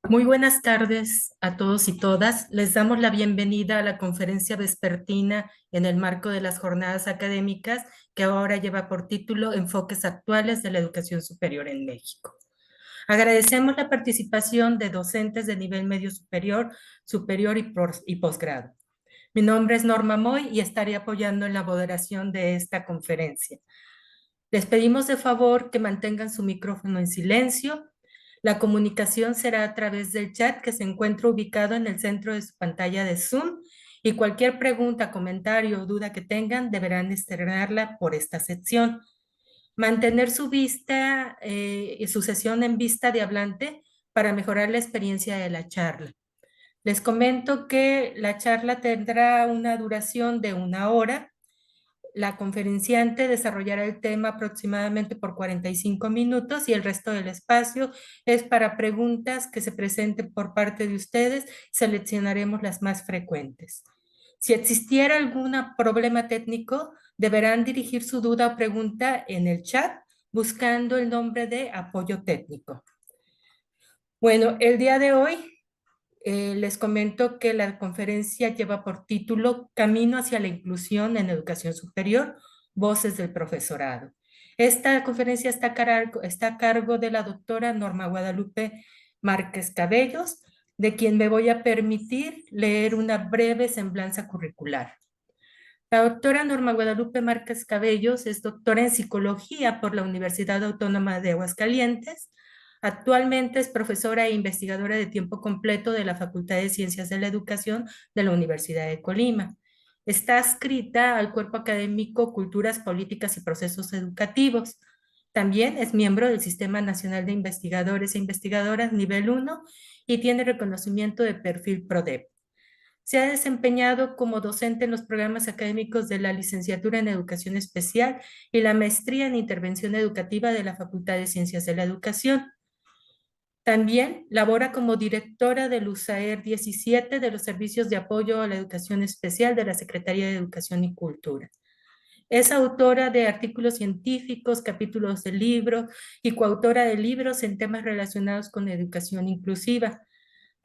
Muy buenas tardes a todos y todas. Les damos la bienvenida a la conferencia vespertina en el marco de las jornadas académicas que ahora lleva por título Enfoques actuales de la educación superior en México. Agradecemos la participación de docentes de nivel medio superior, superior y posgrado. Mi nombre es Norma Moy y estaré apoyando en la moderación de esta conferencia. Les pedimos de favor que mantengan su micrófono en silencio. La comunicación será a través del chat que se encuentra ubicado en el centro de su pantalla de Zoom y cualquier pregunta, comentario o duda que tengan deberán externarla por esta sección. Mantener su vista y su sesión en vista de hablante para mejorar la experiencia de la charla. Les comento que la charla tendrá una duración de 1 hora. La conferenciante desarrollará el tema aproximadamente por 45 minutos y el resto del espacio es para preguntas que se presenten por parte de ustedes. Seleccionaremos las más frecuentes. Si existiera algún problema técnico, deberán dirigir su duda o pregunta en el chat buscando el nombre de apoyo técnico. Bueno, el día de hoy les comento que la conferencia lleva por título Camino hacia la inclusión en educación superior, voces del profesorado. Esta conferencia está a cargo de la doctora Norma Guadalupe Márquez Cabellos, de quien me voy a permitir leer una breve semblanza curricular. La doctora Norma Guadalupe Márquez Cabellos es doctora en psicología por la Universidad Autónoma de Aguascalientes. Actualmente es profesora e investigadora de tiempo completo de la Facultad de Ciencias de la Educación de la Universidad de Colima. Está adscrita al cuerpo académico Culturas, Políticas y Procesos Educativos. También es miembro del Sistema Nacional de Investigadores e Investigadoras Nivel 1 y tiene reconocimiento de perfil PRODEP. Se ha desempeñado como docente en los programas académicos de la licenciatura en Educación Especial y la maestría en Intervención Educativa de la Facultad de Ciencias de la Educación. También labora como directora del USAER 17 de los Servicios de Apoyo a la Educación Especial de la Secretaría de Educación y Cultura. Es autora de artículos científicos, capítulos de libro y coautora de libros en temas relacionados con educación inclusiva.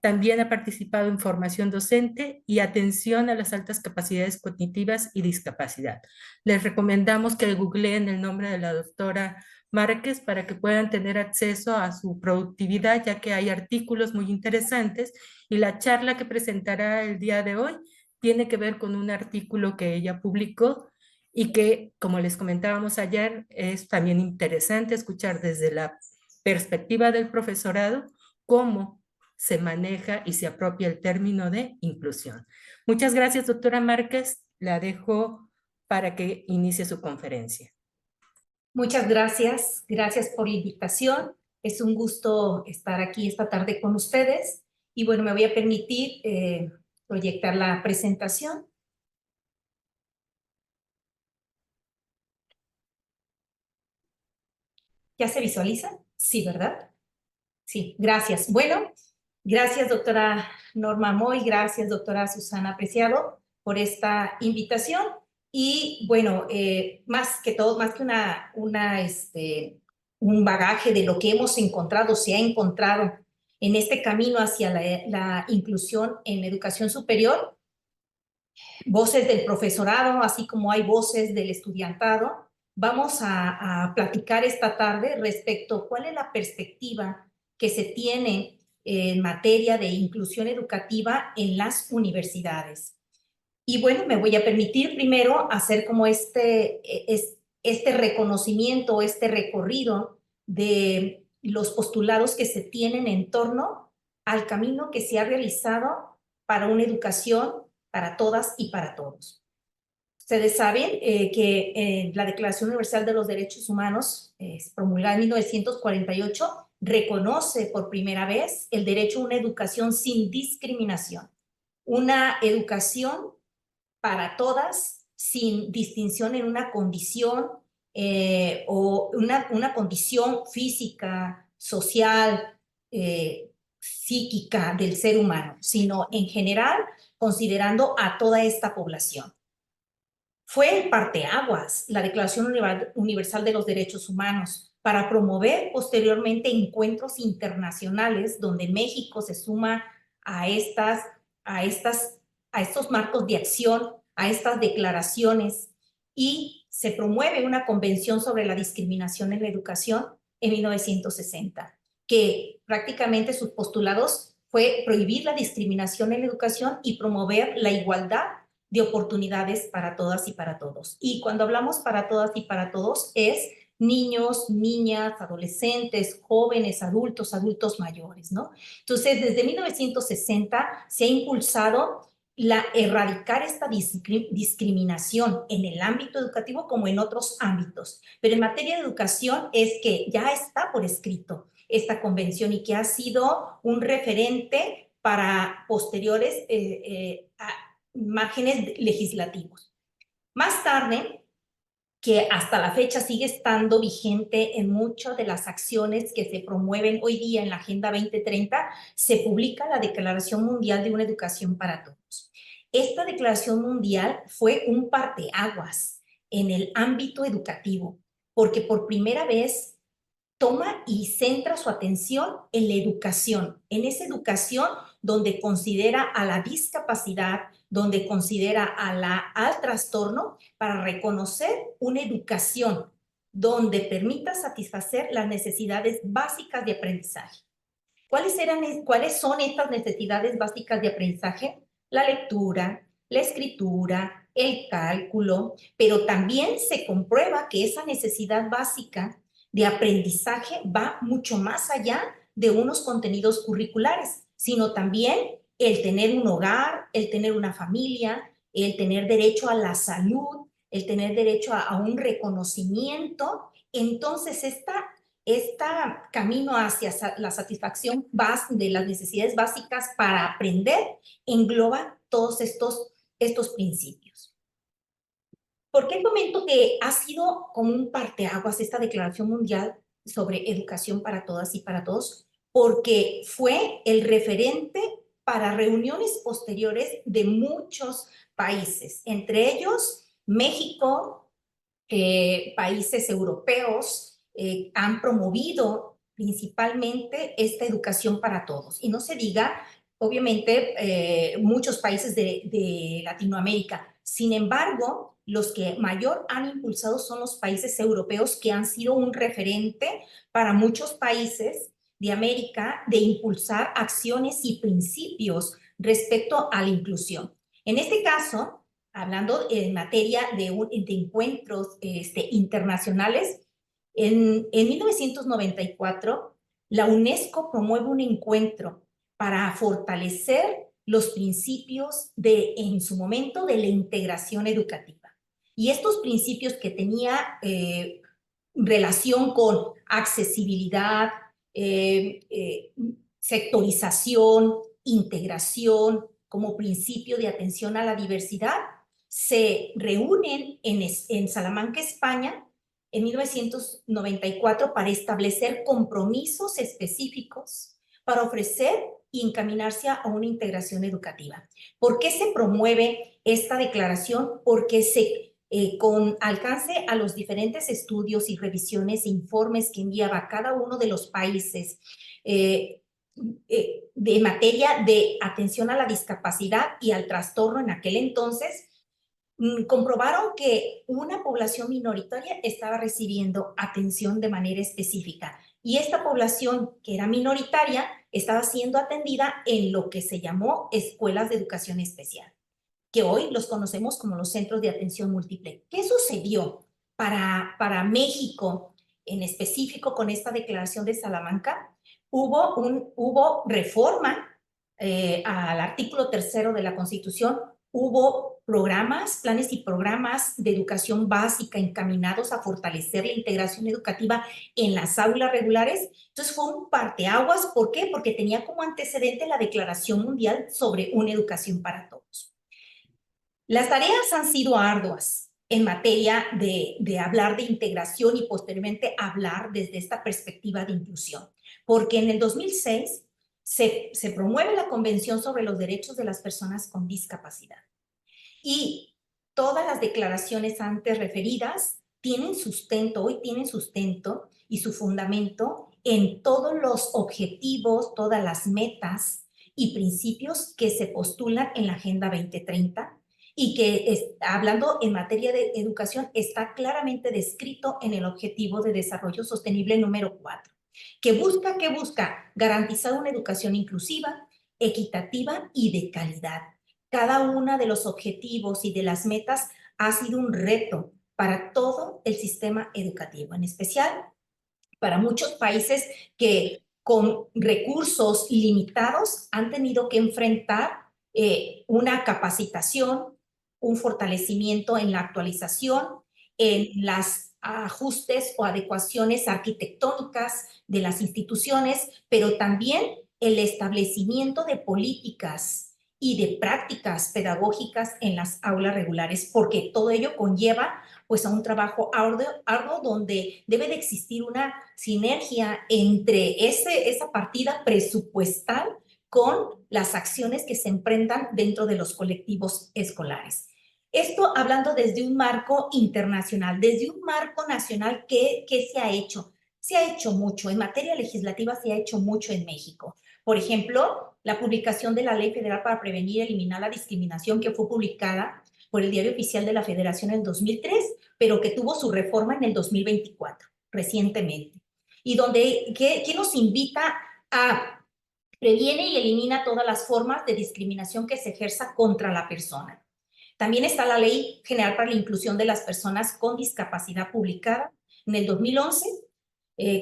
También ha participado en formación docente y atención a las altas capacidades cognitivas y discapacidad. Les recomendamos que googleen el nombre de la doctora Márquez para que puedan tener acceso a su productividad, ya que hay artículos muy interesantes y la charla que presentará el día de hoy tiene que ver con un artículo que ella publicó y que, como les comentábamos ayer, es también interesante escuchar desde la perspectiva del profesorado cómo se maneja y se apropia el término de inclusión. Muchas gracias, doctora Márquez. La dejo para que inicie su conferencia. Muchas gracias. Gracias por la invitación. Es un gusto estar aquí esta tarde con ustedes. Y bueno, me voy a permitir proyectar la presentación. ¿Ya se visualiza? Sí, ¿verdad? Sí, gracias. Bueno, gracias, doctora Norma Moy, gracias, doctora Susana Preciado, por esta invitación. Y bueno, más que todo, más que un bagaje de lo que hemos encontrado, se ha encontrado en este camino hacia la inclusión en la educación superior, voces del profesorado, así como hay voces del estudiantado. Vamos a platicar esta tarde respecto a cuál es la perspectiva que se tiene en materia de inclusión educativa en las universidades. Y bueno, me voy a permitir primero hacer como este reconocimiento, este recorrido de los postulados que se tienen en torno al camino que se ha realizado para una educación para todas y para todos. Ustedes saben que la Declaración Universal de los Derechos Humanos, promulgada en 1948, reconoce por primera vez el derecho a una educación sin discriminación, una educación para todas, sin distinción en una condición o una condición física, social, psíquica del ser humano, sino en general considerando a toda esta población. Fue el parteaguas la Declaración Universal de los Derechos Humanos, para promover posteriormente encuentros internacionales donde México se suma a, a estos marcos de acción, a estas declaraciones, y se promueve una convención sobre la discriminación en la educación en 1960, que prácticamente sus postulados fue prohibir la discriminación en la educación y promover la igualdad de oportunidades para todas y para todos. Y cuando hablamos para todas y para todos es niños, niñas, adolescentes, jóvenes, adultos, adultos mayores, ¿no? Entonces, desde 1960 se ha impulsado erradicar esta discriminación en el ámbito educativo como en otros ámbitos. Pero en materia de educación es que ya está por escrito esta convención y que ha sido un referente para posteriores márgenes legislativos. Más tarde, que hasta la fecha sigue estando vigente en muchas de las acciones que se promueven hoy día en la Agenda 2030, se publica la Declaración Mundial de una Educación para Todos. Esta Declaración Mundial fue un parteaguas en el ámbito educativo, porque por primera vez toma y centra su atención en la educación, en esa educación donde considera a la discapacidad, donde considera al trastorno, para reconocer una educación donde permita satisfacer las necesidades básicas de aprendizaje. ¿Cuáles son estas necesidades básicas de aprendizaje? La lectura, la escritura, el cálculo, pero también se comprueba que esa necesidad básica de aprendizaje va mucho más allá de unos contenidos curriculares, sino también el tener un hogar, el tener una familia, el tener derecho a la salud, el tener derecho a un reconocimiento. Entonces, este camino hacia la satisfacción de las necesidades básicas para aprender engloba todos estos principios. ¿Por qué comento que ha sido como un parteaguas esta Declaración Mundial sobre Educación para Todas y para Todos? Porque fue el referente para reuniones posteriores de muchos países, entre ellos México, países europeos han promovido principalmente esta educación para todos. Y no se diga, obviamente, muchos países de Latinoamérica. Sin embargo, los que mayor han impulsado son los países europeos, que han sido un referente para muchos países de América de impulsar acciones y principios respecto a la inclusión. En este caso, hablando en materia de encuentros internacionales, en 1994 la UNESCO promueve un encuentro para fortalecer los principios en su momento de la integración educativa. Y estos principios que tenía relación con accesibilidad, sectorización, integración, como principio de atención a la diversidad, se reúnen en Salamanca, España, en 1994 para establecer compromisos específicos para ofrecer y encaminarse a una integración educativa. ¿Por qué se promueve esta declaración? Porque con alcance a los diferentes estudios y revisiones e informes que enviaba cada uno de los países de materia de atención a la discapacidad y al trastorno en aquel entonces, comprobaron que una población minoritaria estaba recibiendo atención de manera específica, y esta población que era minoritaria estaba siendo atendida en lo que se llamó escuelas de educación especial, que hoy los conocemos como los centros de atención múltiple. ¿Qué sucedió para México en específico con esta declaración de Salamanca? Hubo reforma al artículo 3 de la Constitución, hubo planes y programas de educación básica encaminados a fortalecer la integración educativa en las aulas regulares. Entonces fue un parteaguas. ¿Por qué? Porque tenía como antecedente la Declaración Mundial sobre una educación para todos. Las tareas han sido arduas en materia de hablar de integración y posteriormente hablar desde esta perspectiva de inclusión, porque en el 2006 se promueve la Convención sobre los Derechos de las Personas con Discapacidad, y todas las declaraciones antes referidas hoy tienen sustento y su fundamento en todos los objetivos, todas las metas y principios que se postulan en la Agenda 2030 y que, hablando en materia de educación, está claramente descrito en el Objetivo de Desarrollo Sostenible número 4, que busca garantizar una educación inclusiva, equitativa y de calidad. Cada uno de los objetivos y de las metas ha sido un reto para todo el sistema educativo, en especial para muchos países que con recursos limitados han tenido que enfrentar una capacitación, un fortalecimiento en la actualización, en las ajustes o adecuaciones arquitectónicas de las instituciones, pero también el establecimiento de políticas y de prácticas pedagógicas en las aulas regulares, porque todo ello conlleva pues a un trabajo arduo donde debe de existir una sinergia entre esa partida presupuestal con las acciones que se emprendan dentro de los colectivos escolares. Esto hablando desde un marco internacional, desde un marco nacional, ¿qué se ha hecho? Se ha hecho mucho, en materia legislativa se ha hecho mucho en México. Por ejemplo, la publicación de la Ley Federal para Prevenir y Eliminar la Discriminación, que fue publicada por el Diario Oficial de la Federación en 2003, pero que tuvo su reforma en el 2024, recientemente. Y donde, ¿qué nos invita a previene y elimina todas las formas de discriminación que se ejerza contra la persona? También está la Ley General para la Inclusión de las Personas con Discapacidad, publicada en el 2011,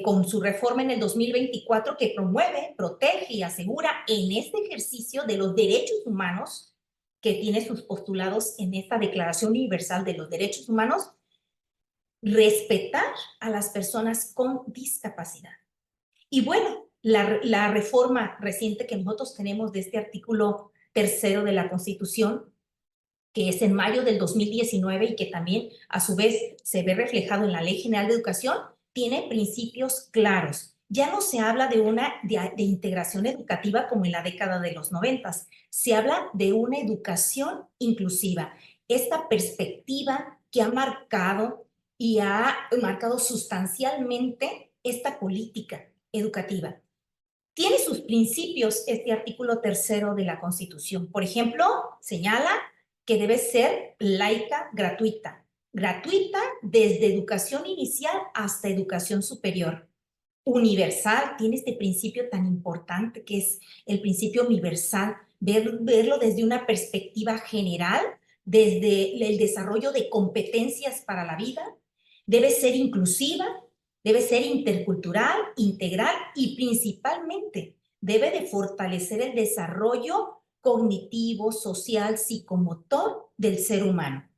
con su reforma en el 2024, que promueve, protege y asegura en este ejercicio de los derechos humanos, que tiene sus postulados en esta Declaración Universal de los Derechos Humanos, respetar a las personas con discapacidad. Y bueno, la reforma reciente que nosotros tenemos de este artículo 3 de la Constitución, que es en mayo del 2019 y que también a su vez se ve reflejado en la Ley General de Educación, tiene principios claros. Ya no se habla de integración educativa como en la década de los 90, se habla de una educación inclusiva. Esta perspectiva que ha marcado y ha marcado sustancialmente esta política educativa. Tiene sus principios este artículo 3 de la Constitución. Por ejemplo, señala que debe ser laica, gratuita desde educación inicial hasta educación superior. Universal, tiene este principio tan importante que es el principio universal, verlo desde una perspectiva general, desde el desarrollo de competencias para la vida. Debe ser inclusiva, debe ser intercultural, integral y principalmente debe de fortalecer el desarrollo cognitivo, social, psicomotor del ser humano.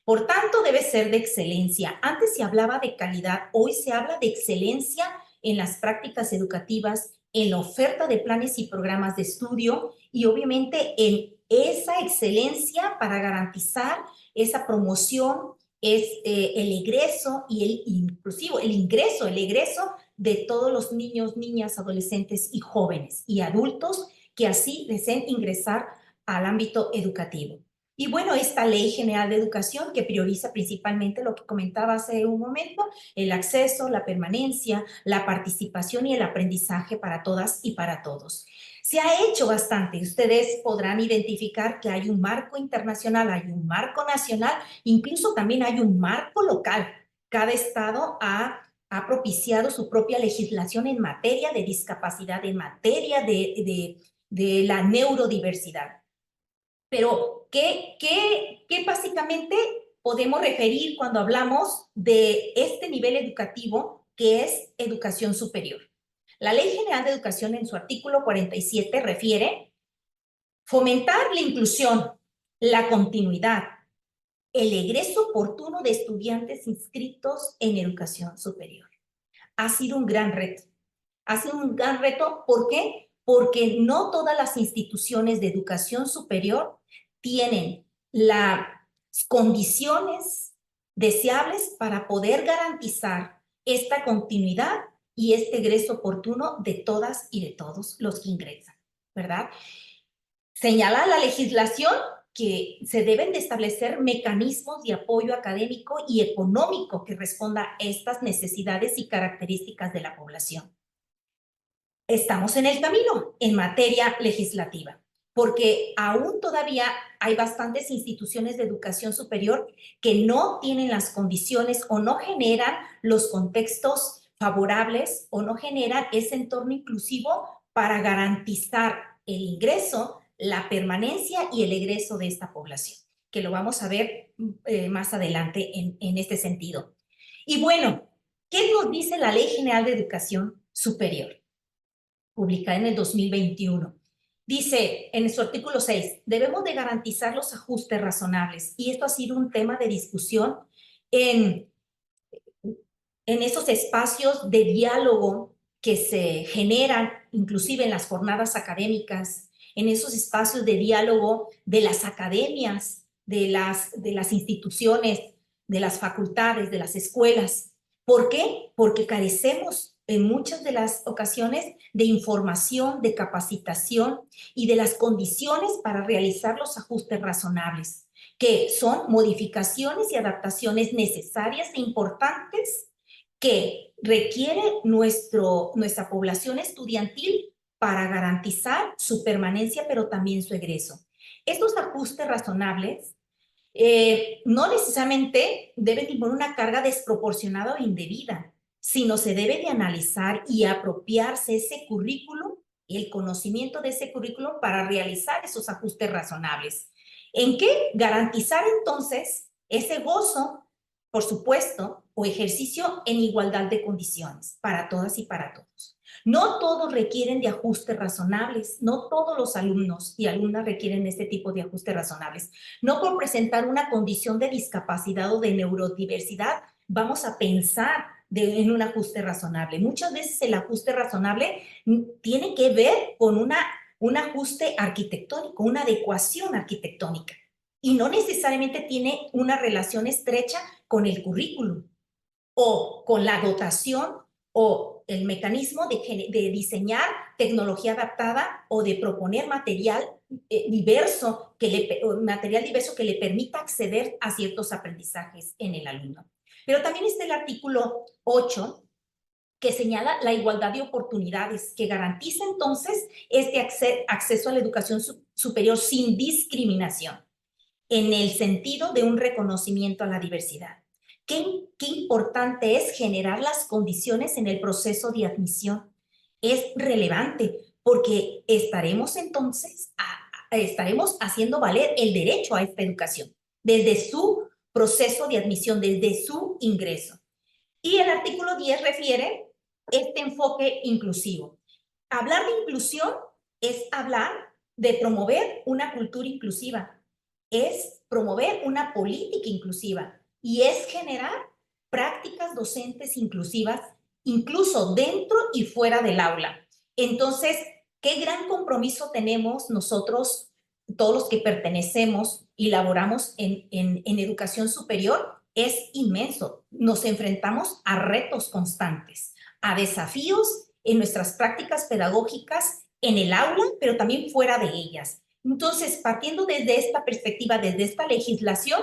Por tanto, debe ser de excelencia. Antes se hablaba de calidad, hoy se habla de excelencia en las prácticas educativas, en la oferta de planes y programas de estudio y obviamente en esa excelencia para garantizar esa promoción, es el egreso y el egreso de todos los niños, niñas, adolescentes y jóvenes y adultos que así deseen ingresar al ámbito educativo. Y bueno, esta Ley General de Educación que prioriza principalmente lo que comentaba hace un momento, el acceso, la permanencia, la participación y el aprendizaje para todas y para todos. Se ha hecho bastante. Ustedes podrán identificar que hay un marco internacional, hay un marco nacional, incluso también hay un marco local. Cada estado ha propiciado su propia legislación en materia de discapacidad, en materia de la neurodiversidad. Pero, ¿qué básicamente podemos referir cuando hablamos de este nivel educativo que es educación superior? La Ley General de Educación en su artículo 47 refiere fomentar la inclusión, la continuidad, el egreso oportuno de estudiantes inscritos en educación superior. Ha sido un gran reto. Ha sido un gran reto, ¿por qué? Porque no todas las instituciones de educación superior tienen las condiciones deseables para poder garantizar esta continuidad y este egreso oportuno de todas y de todos los que ingresan, ¿verdad? Señala la legislación que se deben de establecer mecanismos de apoyo académico y económico que responda a estas necesidades y características de la población. Estamos en el camino en materia legislativa, porque aún todavía hay bastantes instituciones de educación superior que no tienen las condiciones o no generan los contextos favorables o no generan ese entorno inclusivo para garantizar el ingreso, la permanencia y el egreso de esta población, que lo vamos a ver más adelante en este sentido. Y bueno, ¿qué nos dice la Ley General de Educación Superior, publicada en el 2021? Dice en su artículo 6, debemos de garantizar los ajustes razonables, y esto ha sido un tema de discusión en esos espacios de diálogo que se generan inclusive en las jornadas académicas, en esos espacios de diálogo de las academias, de las instituciones, de las facultades, de las escuelas. ¿Por qué? Porque carecemos en muchas de las ocasiones de información, de capacitación y de las condiciones para realizar los ajustes razonables, que son modificaciones y adaptaciones necesarias e importantes que requiere nuestra población estudiantil para garantizar su permanencia, pero también su egreso. Estos ajustes razonables no necesariamente deben imponer una carga desproporcionada o indebida, sino se debe de analizar y apropiarse ese currículum y el conocimiento de ese currículum para realizar esos ajustes razonables. ¿En qué? Garantizar entonces ese gozo, por supuesto, o ejercicio en igualdad de condiciones para todas y para todos. No todos requieren de ajustes razonables, no todos los alumnos y alumnas requieren este tipo de ajustes razonables. No por presentar una condición de discapacidad o de neurodiversidad vamos a pensar en un ajuste razonable. Muchas veces el ajuste razonable tiene que ver con un ajuste arquitectónico, una adecuación arquitectónica, y no necesariamente tiene una relación estrecha con el currículum o con la dotación o el mecanismo de diseñar tecnología adaptada o de proponer material diverso que le permita acceder a ciertos aprendizajes en el alumno. Pero también está el artículo 8, que señala la igualdad de oportunidades, que garantiza entonces este acceso a la educación superior sin discriminación, en el sentido de un reconocimiento a la diversidad. Qué importante es generar las condiciones en el proceso de admisión. Es relevante porque estaremos entonces estaremos haciendo valer el derecho a esta educación desde su proceso de admisión, desde su ingreso. Y el artículo 10 refiere este enfoque inclusivo. Hablar de inclusión es hablar de promover una cultura inclusiva, es promover una política inclusiva y es generar prácticas docentes inclusivas, incluso dentro y fuera del aula. Entonces, qué gran compromiso tenemos nosotros, todos los que pertenecemos y laboramos en educación superior, es inmenso. Nos enfrentamos a retos constantes, a desafíos en nuestras prácticas pedagógicas en el aula, pero también fuera de ellas. Entonces, partiendo desde esta perspectiva, desde esta legislación,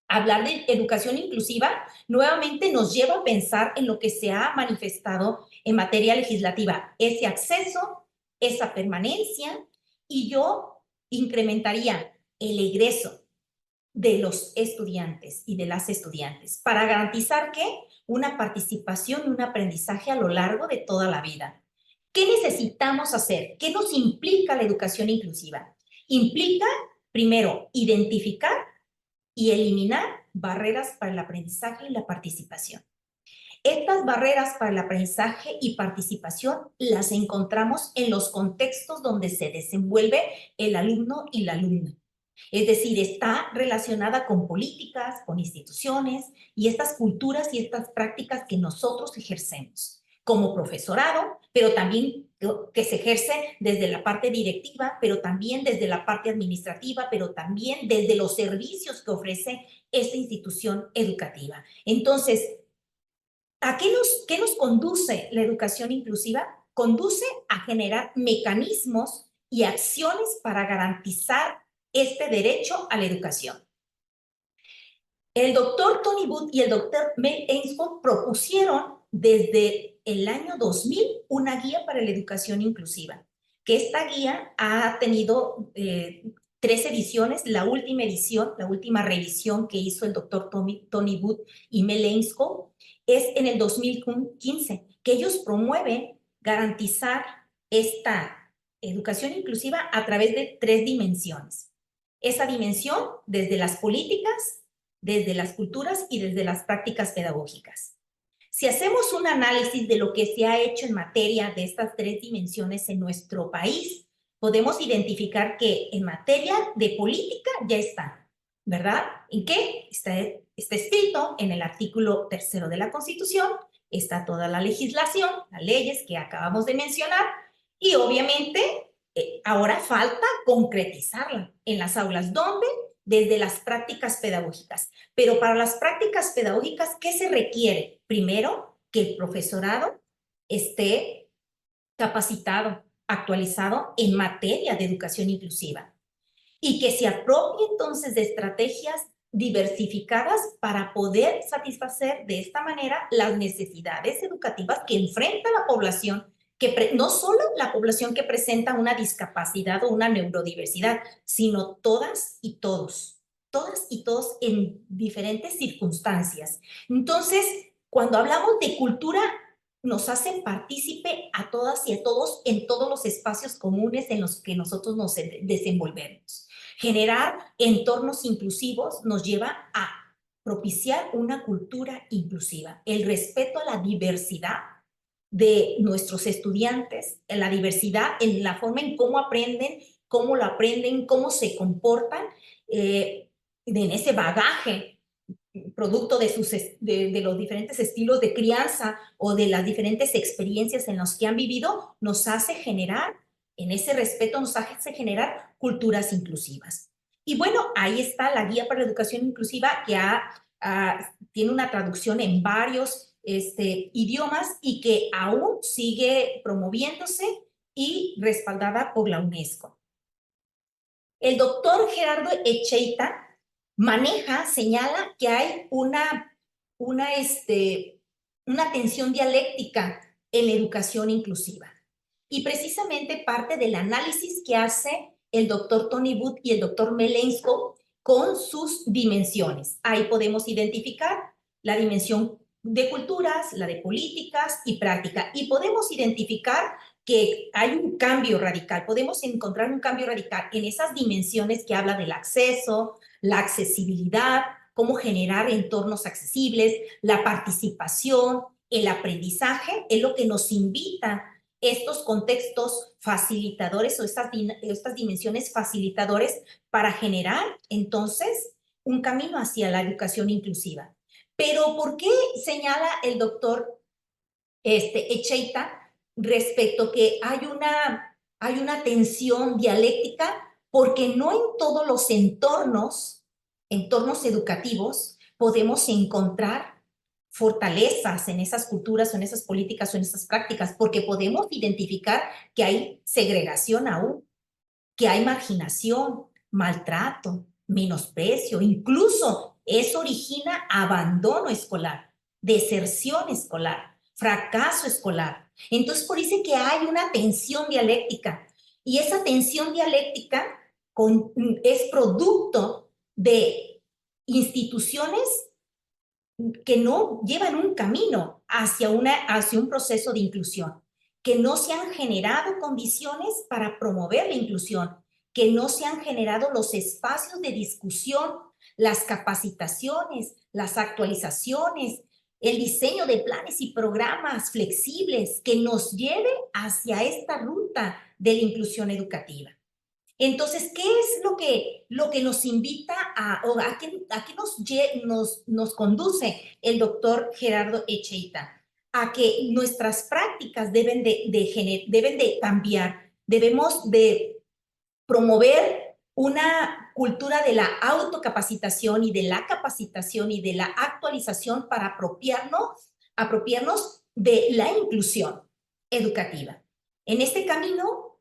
hablar de educación inclusiva nuevamente nos lleva a pensar en lo que se ha manifestado en materia legislativa, ese acceso, esa permanencia, y yo incrementaría el egreso de los estudiantes y de las estudiantes para garantizar que una participación y un aprendizaje a lo largo de toda la vida. ¿Qué necesitamos hacer? ¿Qué nos implica la educación inclusiva? Implica, primero, identificar y eliminar barreras para el aprendizaje y la participación. Estas barreras para el aprendizaje y participación las encontramos en los contextos donde se desenvuelve el alumno y la alumna. Es decir, está relacionada con políticas, con instituciones y estas culturas y estas prácticas que nosotros ejercemos como profesorado, pero también que se ejerce desde la parte directiva, pero también desde la parte administrativa, pero también desde los servicios que ofrece esta institución educativa. Entonces, ¿a qué nos conduce la educación inclusiva? Conduce a generar mecanismos y acciones para garantizar este derecho a la educación. El doctor Tony Booth y el doctor Mel Ainsworth propusieron desde el año 2000 una guía para la educación inclusiva, que esta guía ha tenido 3 ediciones. La última edición, la última revisión que hizo el doctor Tony Booth y Mel Ainsworth es en el 2015, que ellos promueven garantizar esta educación inclusiva a través de 3 dimensiones. Esa dimensión desde las políticas, desde las culturas y desde las prácticas pedagógicas. Si hacemos un análisis de lo que se ha hecho en materia de estas 3 dimensiones en nuestro país, podemos identificar que en materia de política ya están, ¿verdad? ¿En qué? Está escrito en el artículo 3º de la Constitución, está toda la legislación, las leyes que acabamos de mencionar, y obviamente ahora falta concretizarla en las aulas, donde desde las prácticas pedagógicas. Pero para las prácticas pedagógicas, ¿qué se requiere? Primero, que el profesorado esté capacitado, actualizado en materia de educación inclusiva y que se apropie entonces de estrategias diversificadas para poder satisfacer de esta manera las necesidades educativas que enfrenta la población, que no solo la población que presenta una discapacidad o una neurodiversidad, sino todas y todos en diferentes circunstancias. Entonces, cuando hablamos de cultura, nos hacen partícipe a todas y a todos en todos los espacios comunes en los que nosotros nos desenvolvemos. Generar entornos inclusivos nos lleva a propiciar una cultura inclusiva, el respeto a la diversidad de nuestros estudiantes, en la diversidad, en la forma en cómo aprenden, cómo lo aprenden, cómo se comportan, en ese bagaje producto de los diferentes estilos de crianza o de las diferentes experiencias en las que han vivido, nos hace generar, en ese respeto nos hace generar culturas inclusivas. Y bueno, ahí está la Guía para la Educación Inclusiva, que tiene una traducción en varios idiomas y que aún sigue promoviéndose y respaldada por la UNESCO. El doctor Gerardo Echeita señala que hay una tensión dialéctica en la educación inclusiva. Y precisamente parte del análisis que hace el doctor Tony Booth y el doctor Mel Ainsworth con sus dimensiones. Ahí podemos identificar la dimensión de culturas, la de políticas y práctica. Y podemos identificar que hay un cambio radical. Podemos encontrar un cambio radical en esas dimensiones que habla del acceso, la accesibilidad, cómo generar entornos accesibles, la participación, el aprendizaje, es lo que nos invita estos contextos facilitadores o estas dimensiones facilitadores para generar entonces un camino hacia la educación inclusiva. Pero ¿por qué señala el doctor Echeita respecto que hay una tensión dialéctica? Porque no en todos los entornos educativos podemos encontrar fortalezas en esas culturas o en esas políticas o en esas prácticas, porque podemos identificar que hay segregación aún, que hay marginación, maltrato, menosprecio, incluso eso origina abandono escolar, deserción escolar, fracaso escolar. Entonces, por eso que hay una tensión dialéctica, y esa tensión dialéctica es producto de instituciones que no llevan un camino hacia un proceso de inclusión, que no se han generado condiciones para promover la inclusión, que no se han generado los espacios de discusión, las capacitaciones, las actualizaciones, el diseño de planes y programas flexibles que nos lleve hacia esta ruta de la inclusión educativa. Entonces, ¿qué es lo que nos invita o a qué nos conduce el doctor Gerardo Echeita? A que nuestras prácticas deben de cambiar. Debemos de promover una cultura de la autocapacitación y de la capacitación y de la actualización para apropiarnos de la inclusión educativa. En este camino,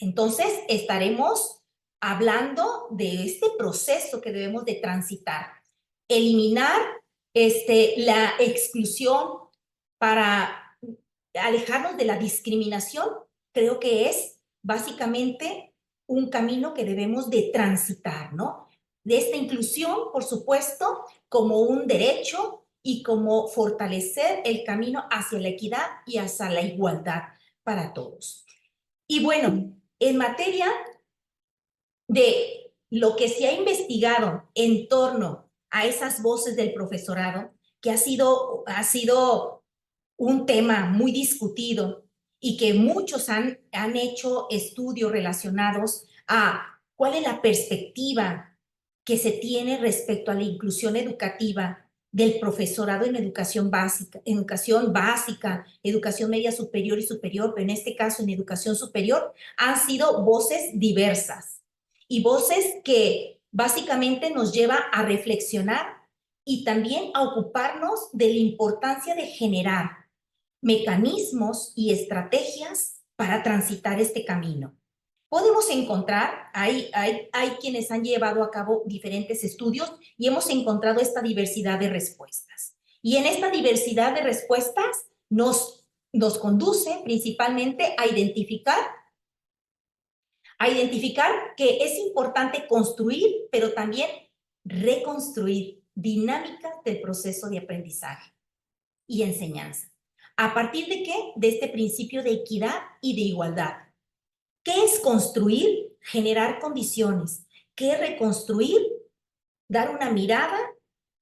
entonces, estaremos hablando de este proceso que debemos de transitar. Eliminar la exclusión para alejarnos de la discriminación, creo que es básicamente un camino que debemos de transitar, ¿no? De esta inclusión, por supuesto, como un derecho y como fortalecer el camino hacia la equidad y hacia la igualdad para todos. Y bueno, en materia de lo que se ha investigado en torno a esas voces del profesorado, que ha sido un tema muy discutido y que muchos han hecho estudios relacionados a cuál es la perspectiva que se tiene respecto a la inclusión educativa del profesorado en educación básica, educación media superior y superior, pero en este caso en educación superior, han sido voces diversas y voces que básicamente nos lleva a reflexionar y también a ocuparnos de la importancia de generar mecanismos y estrategias para transitar este camino. Podemos encontrar, hay quienes han llevado a cabo diferentes estudios y hemos encontrado esta diversidad de respuestas. Y en esta diversidad de respuestas nos conduce principalmente a identificar que es importante construir, pero también reconstruir dinámicas del proceso de aprendizaje y enseñanza. ¿A partir de qué? De este principio de equidad y de igualdad. ¿Qué es construir? Generar condiciones. ¿Qué es reconstruir? Dar una mirada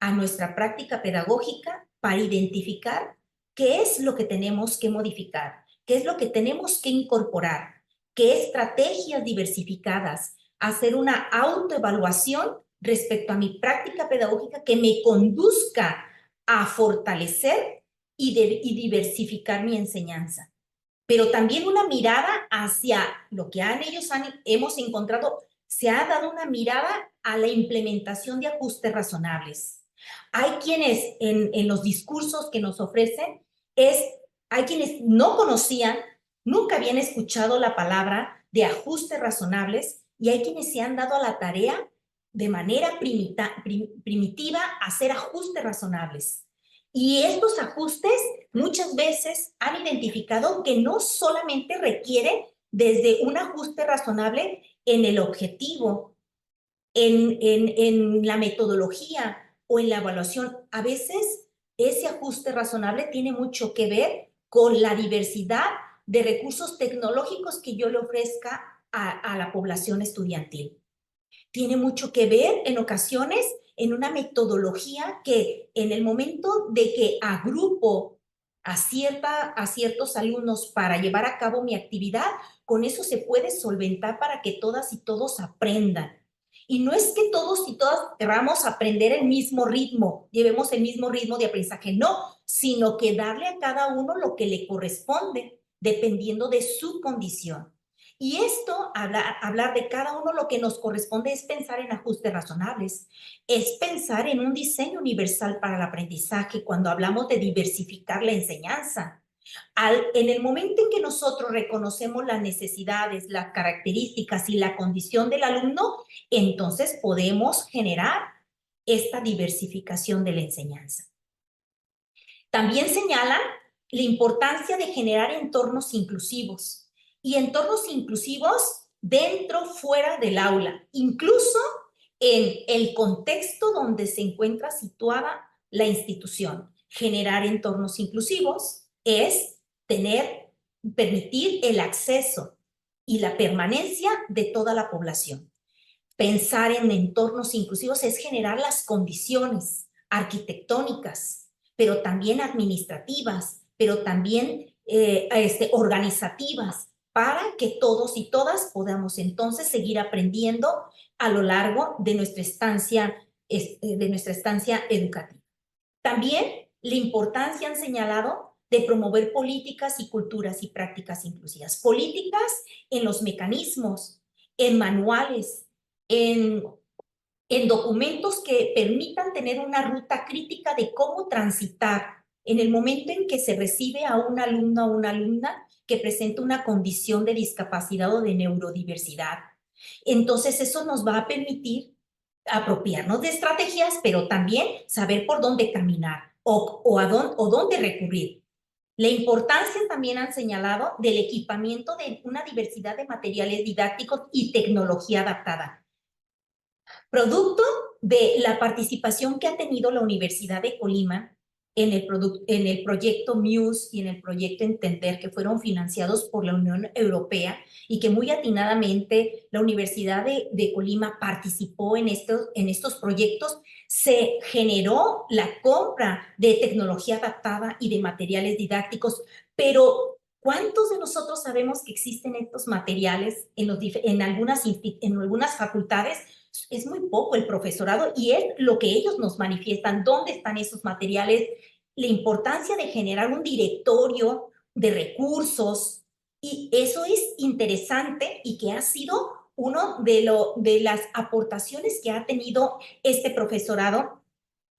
a nuestra práctica pedagógica para identificar qué es lo que tenemos que modificar, qué es lo que tenemos que incorporar, qué estrategias diversificadas, hacer una autoevaluación respecto a mi práctica pedagógica que me conduzca a fortalecer y diversificar mi enseñanza. Pero también una mirada hacia lo que hemos encontrado, se ha dado una mirada a la implementación de ajustes razonables. Hay quienes en los discursos que nos ofrecen, hay quienes no conocían, nunca habían escuchado la palabra de razonables y hay quienes se han dado a la tarea de manera primitiva hacer ajustes razonables. Y estos ajustes muchas veces han identificado que no solamente requieren desde un ajuste razonable en el objetivo, en la metodología o en la evaluación. A veces ese ajuste razonable tiene mucho que ver con la diversidad de recursos tecnológicos que yo le ofrezca a la población estudiantil. Tiene mucho que ver en ocasiones en una metodología que en el momento de que agrupo a ciertos alumnos para llevar a cabo mi actividad, con eso se puede solventar para que todas y todos aprendan. Y no es que todos y todas queramos aprender el mismo ritmo, llevemos el mismo ritmo de aprendizaje, no, sino que darle a cada uno lo que le corresponde, dependiendo de su condición. Y esto, hablar de cada uno, lo que nos corresponde es pensar en ajustes razonables, es pensar en un diseño universal para el aprendizaje cuando hablamos de diversificar la enseñanza. En el momento en que nosotros reconocemos las necesidades, las características y la condición del alumno, entonces podemos generar esta diversificación de la enseñanza. También señalan la importancia de generar entornos inclusivos y entornos inclusivos dentro, fuera del aula, incluso en el contexto donde se encuentra situada la institución. Generar entornos inclusivos es permitir el acceso y la permanencia de toda la población. Pensar en entornos inclusivos es generar las condiciones arquitectónicas, pero también administrativas, pero también organizativas, para que todos y todas podamos entonces seguir aprendiendo a lo largo de nuestra estancia educativa. También la importancia han señalado de promover políticas y culturas y prácticas inclusivas. Políticas en los mecanismos, en manuales, en documentos que permitan tener una ruta crítica de cómo transitar en el momento en que se recibe a un alumno o una alumna que presenta una condición de discapacidad o de neurodiversidad. Entonces, eso nos va a permitir apropiarnos de estrategias, pero también saber por dónde caminar o dónde recurrir. La importancia también han señalado del equipamiento de una diversidad de materiales didácticos y tecnología adaptada, producto de la participación que ha tenido la Universidad de Colima en el proyecto MUSE y en el proyecto Entender, que fueron financiados por la Unión Europea y que muy atinadamente la Universidad de Colima participó en estos proyectos. Se generó la compra de tecnología adaptada y de materiales didácticos, pero ¿cuántos de nosotros sabemos que existen estos materiales en algunas facultades? Es muy poco el profesorado y es lo que ellos nos manifiestan, dónde están esos materiales, la importancia de generar un directorio de recursos, y eso es interesante y que ha sido uno de las aportaciones que ha tenido este profesorado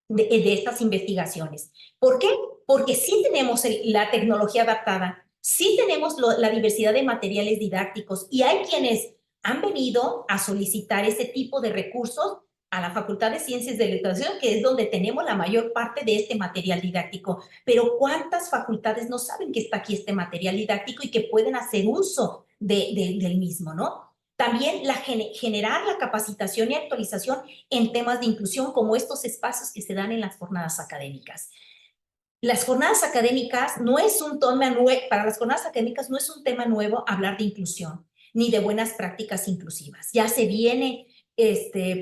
de estas investigaciones. ¿Por qué? Porque sí tenemos la tecnología adaptada, sí tenemos la diversidad de materiales didácticos y hay quienes han venido a solicitar ese tipo de recursos a la Facultad de Ciencias de la Educación, que es donde tenemos la mayor parte de este material didáctico. Pero ¿cuántas facultades no saben que está aquí este material didáctico y que pueden hacer uso del mismo, ¿no? También generar la capacitación y actualización en temas de inclusión, como estos espacios que se dan en las jornadas académicas. Las jornadas académicas no es un tema nuevo, para las jornadas académicas no es un tema nuevo hablar de inclusión, ni de buenas prácticas inclusivas. Ya se viene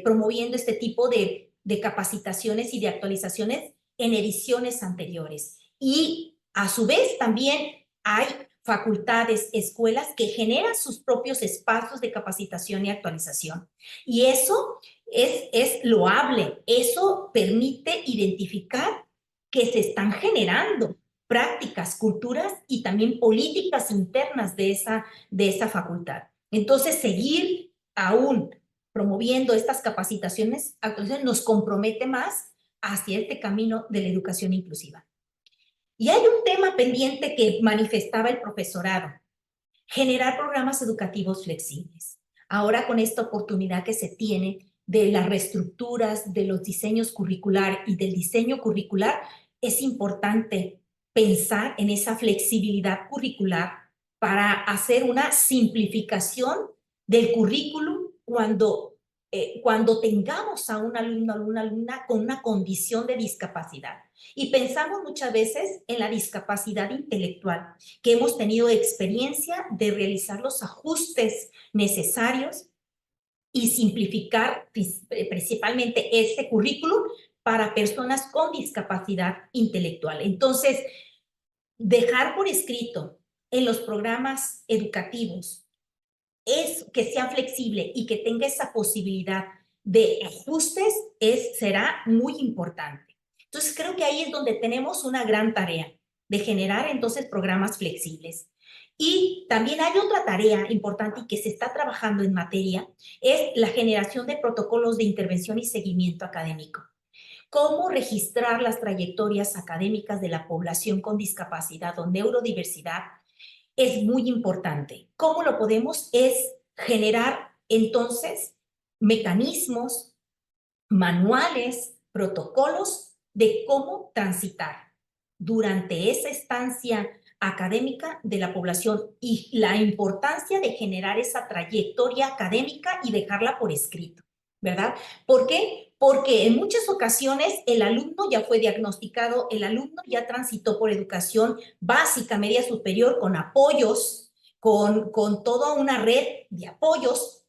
promoviendo este tipo de capacitaciones y de actualizaciones en ediciones anteriores. Y a su vez también hay facultades, escuelas que generan sus propios espacios de capacitación y actualización. Y eso es loable, eso permite identificar que se están generando prácticas, culturas y también políticas internas de esa facultad. Entonces, seguir aún promoviendo estas capacitaciones nos compromete más hacia este camino de la educación inclusiva. Y hay un tema pendiente que manifestaba el profesorado: generar programas educativos flexibles. Ahora, con esta oportunidad que se tiene de las reestructuras, de los diseños curricular y del diseño curricular, es importante pensar en esa flexibilidad curricular para hacer una simplificación del currículum cuando tengamos a un alumno o una alumna con una condición de discapacidad. Y pensamos muchas veces en la discapacidad intelectual, que hemos tenido experiencia de realizar los ajustes necesarios y simplificar principalmente este currículum para personas con discapacidad intelectual. Entonces, dejar por escrito en los programas educativos es que sea flexible y que tenga esa posibilidad de ajustes será muy importante. Entonces, creo que ahí es donde tenemos una gran tarea de generar entonces programas flexibles. Y también hay otra tarea importante y que se está trabajando en materia, es la generación de protocolos de intervención y seguimiento académico. Cómo registrar las trayectorias académicas de la población con discapacidad o neurodiversidad es muy importante. ¿Cómo lo podemos? Es generar entonces mecanismos, manuales, protocolos de cómo transitar durante esa estancia académica de la población y la importancia de generar esa trayectoria académica y dejarla por escrito, ¿verdad? ¿Por qué? Porque en muchas ocasiones el alumno ya fue diagnosticado, el alumno ya transitó por educación básica, media, superior, con apoyos, con toda una red de apoyos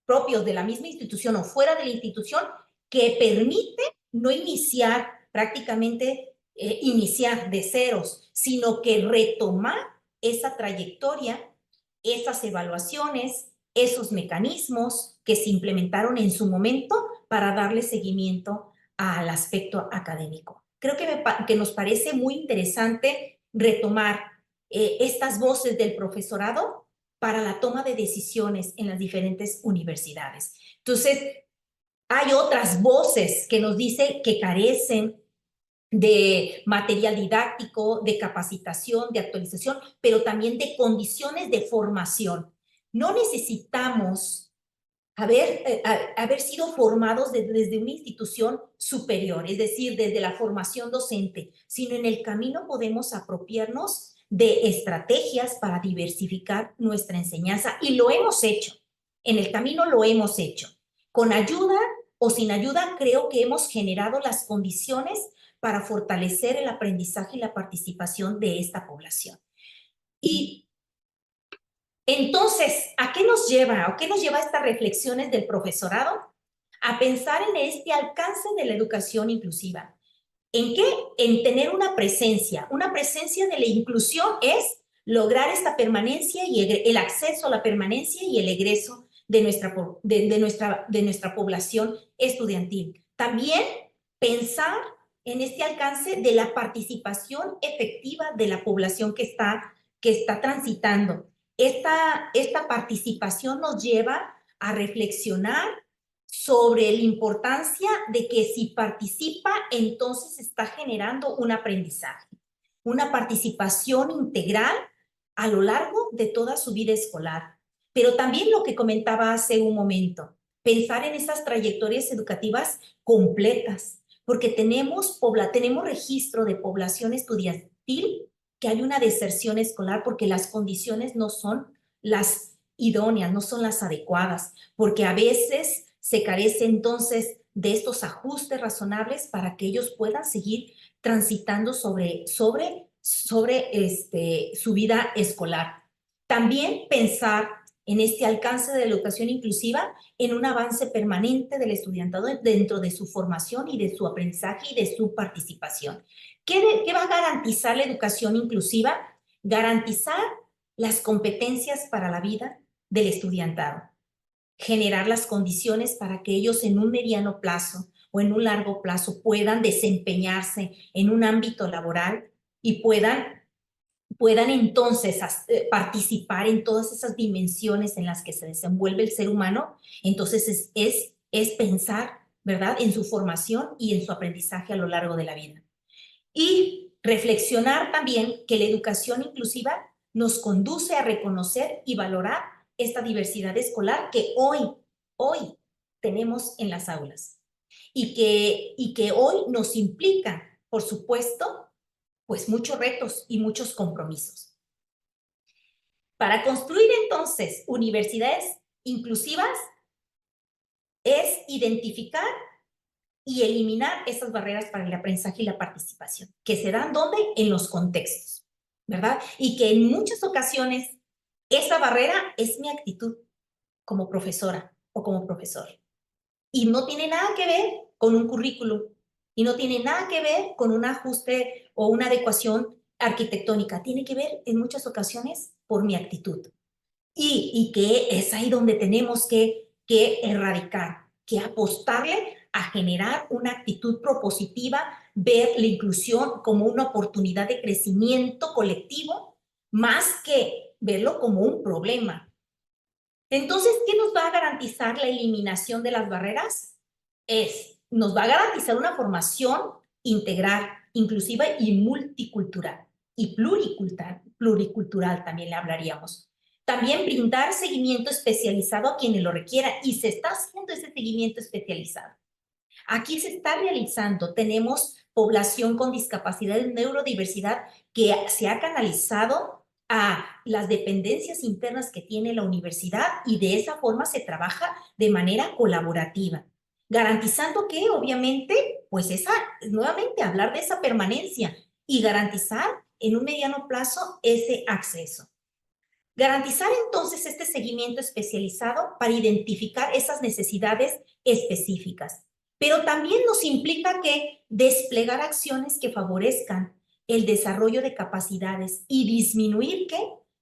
propios de la misma institución o fuera de la institución, que permite no iniciar prácticamente, iniciar de ceros, sino que retomar esa trayectoria, esas evaluaciones, esos mecanismos que se implementaron en su momento para darle seguimiento al aspecto académico. Creo que nos parece muy interesante retomar estas voces del profesorado para la toma de decisiones en las diferentes universidades. Entonces, hay otras voces que nos dicen que carecen de material didáctico, de capacitación, de actualización, pero también de condiciones de formación. No necesitamos haber sido formados desde una institución superior, es decir, desde la formación docente, sino en el camino podemos apropiarnos de estrategias para diversificar nuestra enseñanza y lo hemos hecho. En el camino lo hemos hecho. Con ayuda o sin ayuda, creo que hemos generado las condiciones para fortalecer el aprendizaje y la participación de esta población. Y entonces, ¿a qué nos lleva o qué nos lleva estas reflexiones del profesorado? A pensar en este alcance de la educación inclusiva. ¿En qué? En tener una presencia. Una presencia de la inclusión es lograr esta permanencia y el acceso a la permanencia y el egreso de nuestra población estudiantil. También pensar en este alcance de la participación efectiva de la población que está transitando. Esta participación nos lleva a reflexionar sobre la importancia de que si participa, entonces está generando un aprendizaje, una participación integral a lo largo de toda su vida escolar. Pero también lo que comentaba hace un momento, pensar en esas trayectorias educativas completas, porque tenemos registro de población estudiantil que hay una deserción escolar porque las condiciones no son las idóneas, no son las adecuadas, porque a veces se carece entonces de estos ajustes razonables para que ellos puedan seguir transitando sobre su vida escolar. También pensar en este alcance de la educación inclusiva en un avance permanente del estudiantado dentro de su formación y de su aprendizaje y de su participación. ¿Qué va a garantizar la educación inclusiva? Garantizar las competencias para la vida del estudiantado, generar las condiciones para que ellos en un mediano plazo o en un largo plazo puedan desempeñarse en un ámbito laboral y puedan entonces participar en todas esas dimensiones en las que se desenvuelve el ser humano. Entonces es pensar, ¿verdad?, en su formación y en su aprendizaje a lo largo de la vida. Y reflexionar también que la educación inclusiva nos conduce a reconocer y valorar esta diversidad escolar que hoy tenemos en las aulas y que hoy nos implica, por supuesto, pues muchos retos y muchos compromisos. Para construir entonces universidades inclusivas es identificar y eliminar esas barreras para el aprendizaje y la participación, que se dan ¿dónde? En los contextos, ¿verdad? Y que en muchas ocasiones esa barrera es mi actitud como profesora o como profesor. Y no tiene nada que ver con un currículum y no tiene nada que ver con un ajuste o una adecuación arquitectónica. Tiene que ver en muchas ocasiones por mi actitud. Y que es ahí donde tenemos que erradicar, que apostarle a generar una actitud propositiva, ver la inclusión como una oportunidad de crecimiento colectivo, más que verlo como un problema. Entonces, ¿qué nos va a garantizar la eliminación de las barreras? Nos va a garantizar una formación integral, inclusiva y multicultural y pluricultural también le hablaríamos. También brindar seguimiento especializado a quienes lo requieran y se está haciendo ese seguimiento especializado. Aquí se está realizando, tenemos población con discapacidad de neurodiversidad que se ha canalizado a las dependencias internas que tiene la universidad y de esa forma se trabaja de manera colaborativa, garantizando que obviamente, pues nuevamente hablar de esa permanencia y garantizar en un mediano plazo ese acceso. Garantizar entonces este seguimiento especializado para identificar esas necesidades específicas, pero también nos implica que desplegar acciones que favorezcan el desarrollo de capacidades y disminuir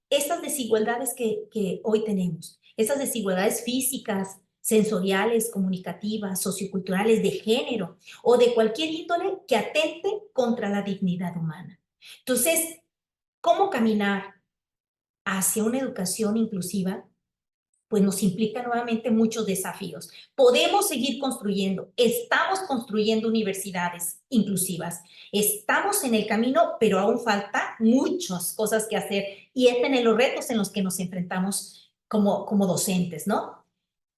esas desigualdades que hoy tenemos, esas desigualdades físicas, sensoriales, comunicativas, socioculturales, de género o de cualquier índole que atente contra la dignidad humana. Entonces, ¿cómo caminar hacia una educación inclusiva? Pues nos implica nuevamente muchos desafíos. Podemos seguir construyendo, estamos construyendo universidades inclusivas, estamos en el camino, pero aún falta muchas cosas que hacer y es en los retos en los que nos enfrentamos como docentes, ¿no?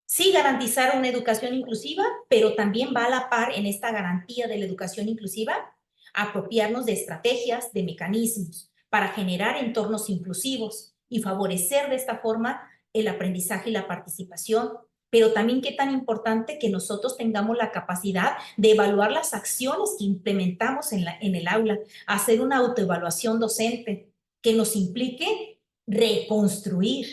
Sí, garantizar una educación inclusiva, pero también va a la par en esta garantía de la educación inclusiva, apropiarnos de estrategias, de mecanismos para generar entornos inclusivos y favorecer de esta forma el aprendizaje y la participación, pero también qué tan importante que nosotros tengamos la capacidad de evaluar las acciones que implementamos en el aula, hacer una autoevaluación docente que nos implique reconstruir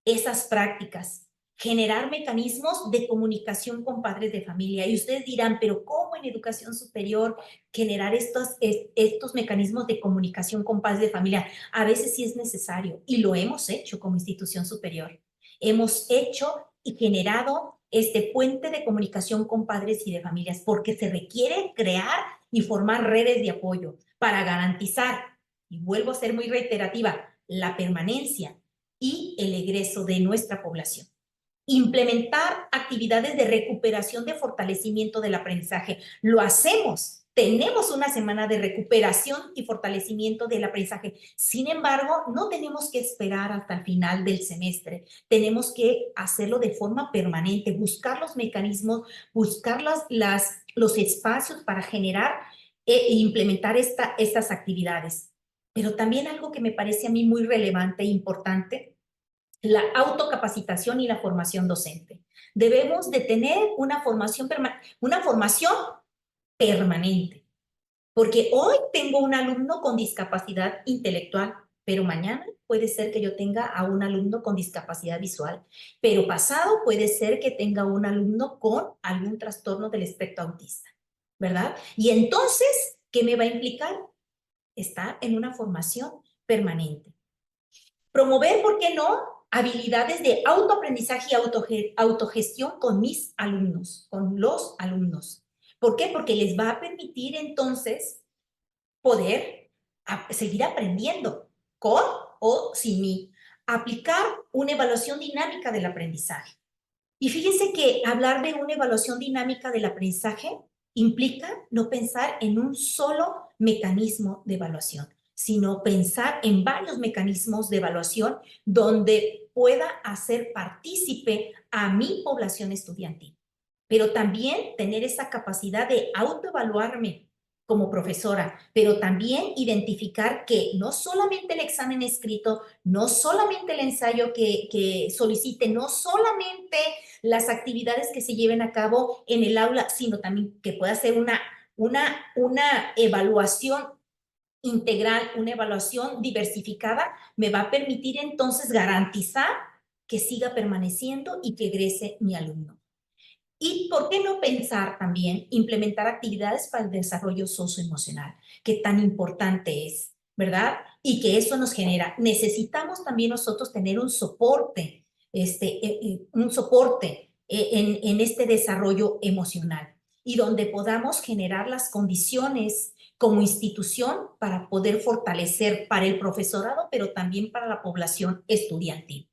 esas prácticas, generar mecanismos de comunicación con padres de familia. Y ustedes dirán, pero ¿cómo en educación superior generar estos mecanismos de comunicación con padres de familia? A veces sí es necesario y lo hemos hecho como institución superior. Hemos hecho y generado este puente de comunicación con padres y de familias porque se requiere crear y formar redes de apoyo para garantizar, y vuelvo a ser muy reiterativa, la permanencia y el egreso de nuestra población. Implementar actividades de recuperación, de fortalecimiento del aprendizaje. Lo hacemos. Tenemos una semana de recuperación y fortalecimiento del aprendizaje. Sin embargo, no tenemos que esperar hasta el final del semestre. Tenemos que hacerlo de forma permanente, buscar los mecanismos, buscar los espacios para generar e implementar estas actividades. Pero también algo que me parece a mí muy relevante e importante, la autocapacitación y la formación docente. Debemos de tener una formación permanente, porque hoy tengo un alumno con discapacidad intelectual, pero mañana puede ser que yo tenga a un alumno con discapacidad visual, pero pasado puede ser que tenga un alumno con algún trastorno del espectro autista, ¿verdad? Y entonces, ¿qué me va a implicar? Estar en una formación permanente. Promover, ¿por qué no? Habilidades de autoaprendizaje y autogestión con mis alumnos, con los alumnos. ¿Por qué? Porque les va a permitir entonces poder seguir aprendiendo con o sin mí. Aplicar una evaluación dinámica del aprendizaje. Y fíjense que hablar de una evaluación dinámica del aprendizaje implica no pensar en un solo mecanismo de evaluación, sino pensar en varios mecanismos de evaluación donde pueda hacer partícipe a mi población estudiantil, pero también tener esa capacidad de autoevaluarme como profesora, pero también identificar que no solamente el examen escrito, no solamente el ensayo que solicite, no solamente las actividades que se lleven a cabo en el aula, sino también que pueda ser una evaluación integral, una evaluación diversificada, me va a permitir entonces garantizar que siga permaneciendo y que egrese mi alumno. ¿Y por qué no pensar también implementar actividades para el desarrollo socioemocional, que tan importante es, ¿verdad? Y que eso nos genera. Necesitamos también nosotros tener un soporte, en este desarrollo emocional y donde podamos generar las condiciones como institución para poder fortalecer para el profesorado, pero también para la población estudiantil.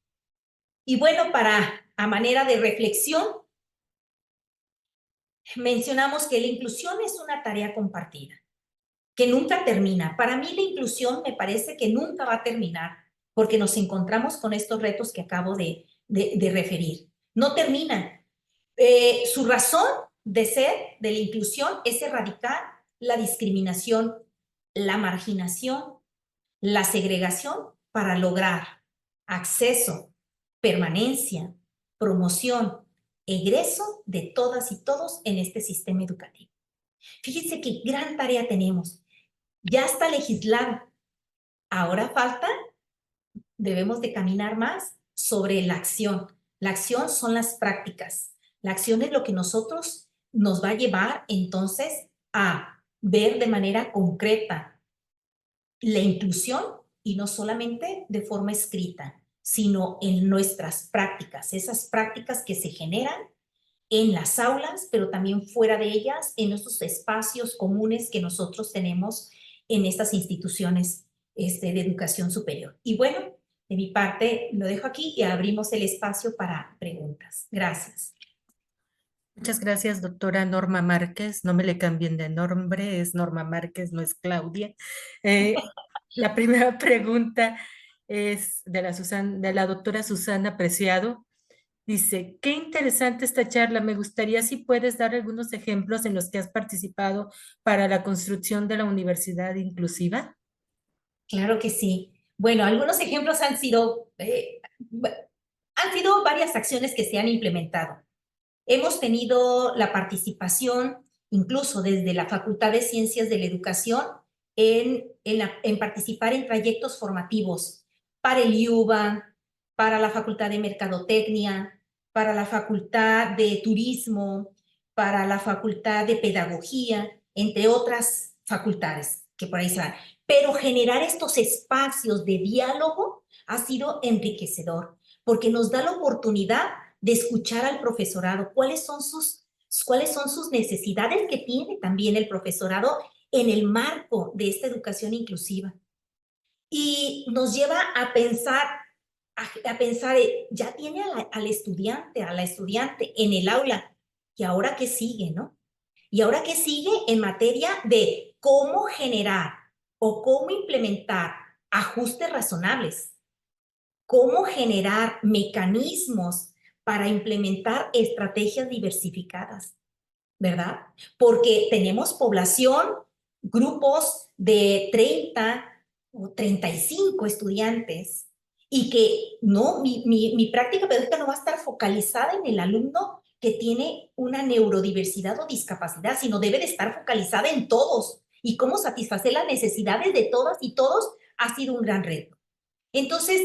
Y bueno, a manera de reflexión, mencionamos que la inclusión es una tarea compartida, que nunca termina. Para mí la inclusión me parece que nunca va a terminar, porque nos encontramos con estos retos que acabo de referir. No terminan. Su razón de ser de la inclusión es erradicar la discriminación, la marginación, la segregación para lograr acceso, permanencia, promoción, egreso de todas y todos en este sistema educativo. Fíjense qué gran tarea tenemos. Ya está legislado. Ahora falta, debemos de caminar más sobre la acción. La acción son las prácticas. La acción es lo que nosotros nos va a llevar entonces a ver de manera concreta la inclusión y no solamente de forma escrita, sino en nuestras prácticas, esas prácticas que se generan en las aulas, pero también fuera de ellas, en estos espacios comunes que nosotros tenemos en estas instituciones de educación superior. Y bueno, de mi parte lo dejo aquí y abrimos el espacio para preguntas. Gracias. Muchas gracias, doctora Norma Márquez. No me le cambien de nombre, es Norma Márquez, no es Claudia. La primera pregunta es de la doctora Susana Preciado. Dice, qué interesante esta charla. Me gustaría si puedes dar algunos ejemplos en los que has participado para la construcción de la universidad inclusiva. Claro que sí. Bueno, algunos ejemplos han sido varias acciones que se han implementado. Hemos tenido la participación, incluso desde la Facultad de Ciencias de la Educación, en participar en trayectos formativos para el IUBA, para la Facultad de Mercadotecnia, para la Facultad de Turismo, para la Facultad de Pedagogía, entre otras facultades que por ahí se van. Pero generar estos espacios de diálogo ha sido enriquecedor, porque nos da la oportunidad de escuchar al profesorado, cuáles son sus necesidades que tiene también el profesorado en el marco de esta educación inclusiva. Y nos lleva a pensar, ya tiene al estudiante, a la estudiante en el aula, ¿y ahora qué sigue, no? Y ahora qué sigue en materia de cómo generar o cómo implementar ajustes razonables, cómo generar mecanismos para implementar estrategias diversificadas, ¿verdad? Porque tenemos población, grupos de 30 o 35 estudiantes y que no, mi práctica pedagógica no va a estar focalizada en el alumno que tiene una neurodiversidad o discapacidad, sino debe de estar focalizada en todos y cómo satisfacer las necesidades de todas y todos ha sido un gran reto. Entonces,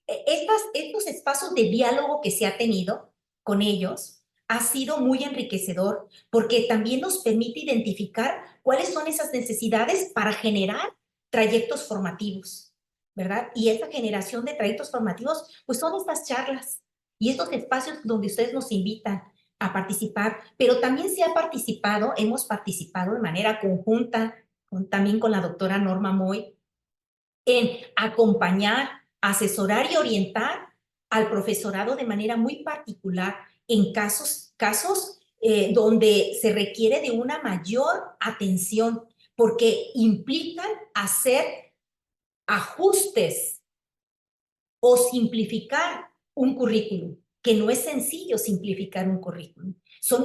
estos espacios de diálogo que se ha tenido con ellos ha sido muy enriquecedor porque también nos permite identificar cuáles son esas necesidades para generar trayectos formativos, ¿verdad? Y esa generación de trayectos formativos, pues son estas charlas y estos espacios donde ustedes nos invitan a participar, pero también hemos participado de manera conjunta también con la doctora Norma Moy en acompañar, asesorar y orientar al profesorado de manera muy particular en casos donde se requiere de una mayor atención porque implican hacer ajustes o simplificar un currículum, que no es sencillo simplificar un currículum.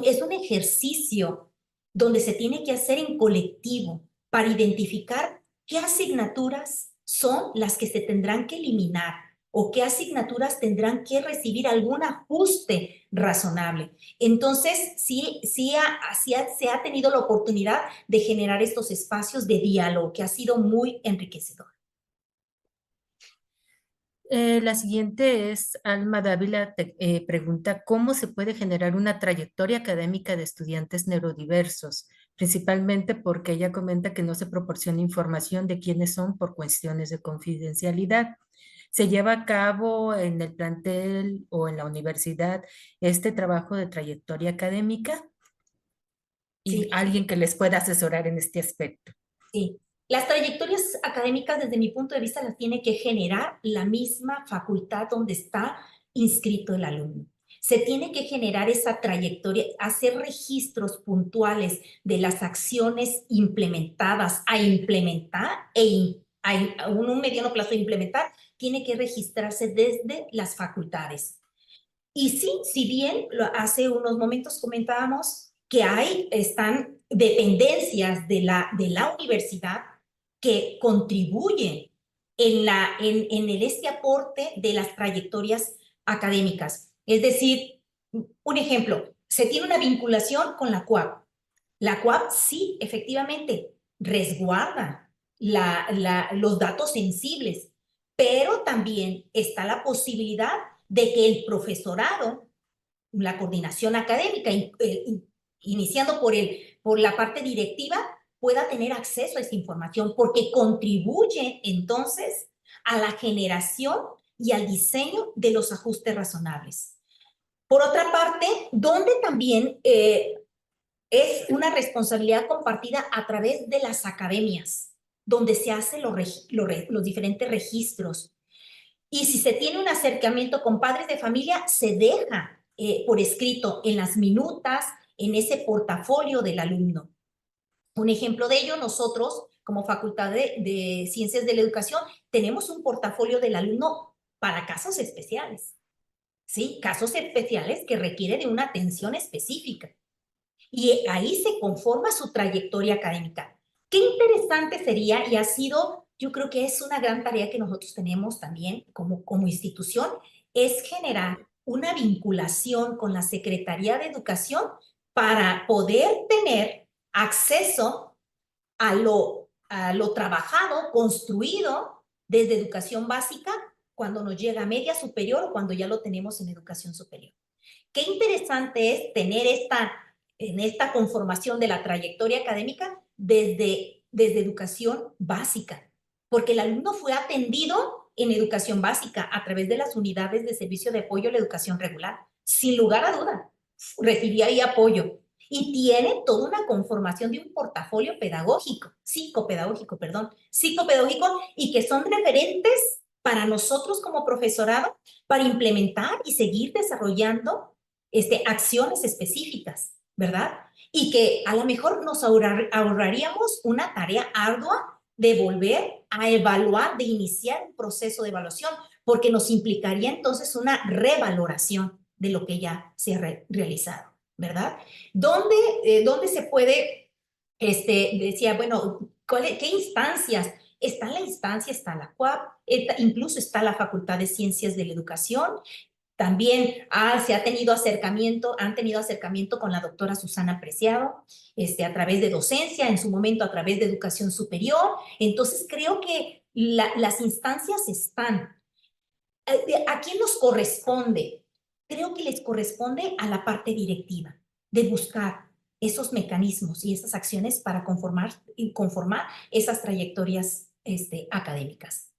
Es un ejercicio donde se tiene que hacer en colectivo para identificar qué asignaturas son las que se tendrán que eliminar o qué asignaturas tendrán que recibir algún ajuste razonable. Entonces, se ha tenido la oportunidad de generar estos espacios de diálogo que ha sido muy enriquecedor. La siguiente es Alma Dávila, pregunta, ¿cómo se puede generar una trayectoria académica de estudiantes neurodiversos? Principalmente porque ella comenta que no se proporciona información de quiénes son por cuestiones de confidencialidad. ¿Se lleva a cabo en el plantel o en la universidad este trabajo de trayectoria académica? Y Sí, alguien que les pueda asesorar en este aspecto. sí. Las trayectorias académicas, desde mi punto de vista, las tiene que generar la misma facultad donde está inscrito el alumno. Se tiene que generar esa trayectoria, hacer registros puntuales de las acciones implementadas a implementar a un mediano plazo de implementar, tiene que registrarse desde las facultades. Y sí, si bien hace unos momentos comentábamos que están dependencias de la universidad que contribuyen en este aporte de las trayectorias académicas. Es decir, un ejemplo, se tiene una vinculación con la CUAP. La CUAP sí, efectivamente, resguarda los datos sensibles, pero también está la posibilidad de que el profesorado, la coordinación académica, iniciando por la parte directiva, pueda tener acceso a esa información porque contribuye entonces a la generación y al diseño de los ajustes razonables. Por otra parte, donde también es una responsabilidad compartida a través de las academias, donde se hacen los diferentes registros. Y si se tiene un acercamiento con padres de familia, se deja por escrito en las minutas, en ese portafolio del alumno. Un ejemplo de ello, nosotros, como Facultad de Ciencias de la Educación, tenemos un portafolio del alumno para casos especiales. ¿sí? Casos especiales que requieren de una atención específica. Y ahí se conforma su trayectoria académica. Qué interesante sería, y ha sido, yo creo que es una gran tarea que nosotros tenemos también como institución, es generar una vinculación con la Secretaría de Educación para poder tener acceso a lo trabajado, construido desde educación básica, cuando nos llega a media superior o cuando ya lo tenemos en educación superior. Qué interesante es tener en esta conformación de la trayectoria académica desde educación básica, porque el alumno fue atendido en educación básica a través de las unidades de servicio de apoyo a la educación regular. Sin lugar a duda, recibía ahí apoyo. Y tiene toda una conformación de un portafolio pedagógico, psicopedagógico, y que son referentes para nosotros como profesorado para implementar y seguir desarrollando acciones específicas, ¿verdad? Y que a lo mejor nos ahorraríamos una tarea ardua de volver a evaluar, de iniciar un proceso de evaluación, porque nos implicaría entonces una revaloración de lo que ya se ha realizado, ¿verdad? ¿Dónde se puede, decía, bueno, qué instancias? Está la instancia, está la CUAP, incluso está la Facultad de Ciencias de la Educación. También han tenido acercamiento con la doctora Susana Preciado, a través de docencia, en su momento a través de educación superior. Entonces, creo que las instancias están. ¿A quién nos corresponde? Creo que les corresponde a la parte directiva, de buscar esos mecanismos y esas acciones para conformar esas trayectorias académicas.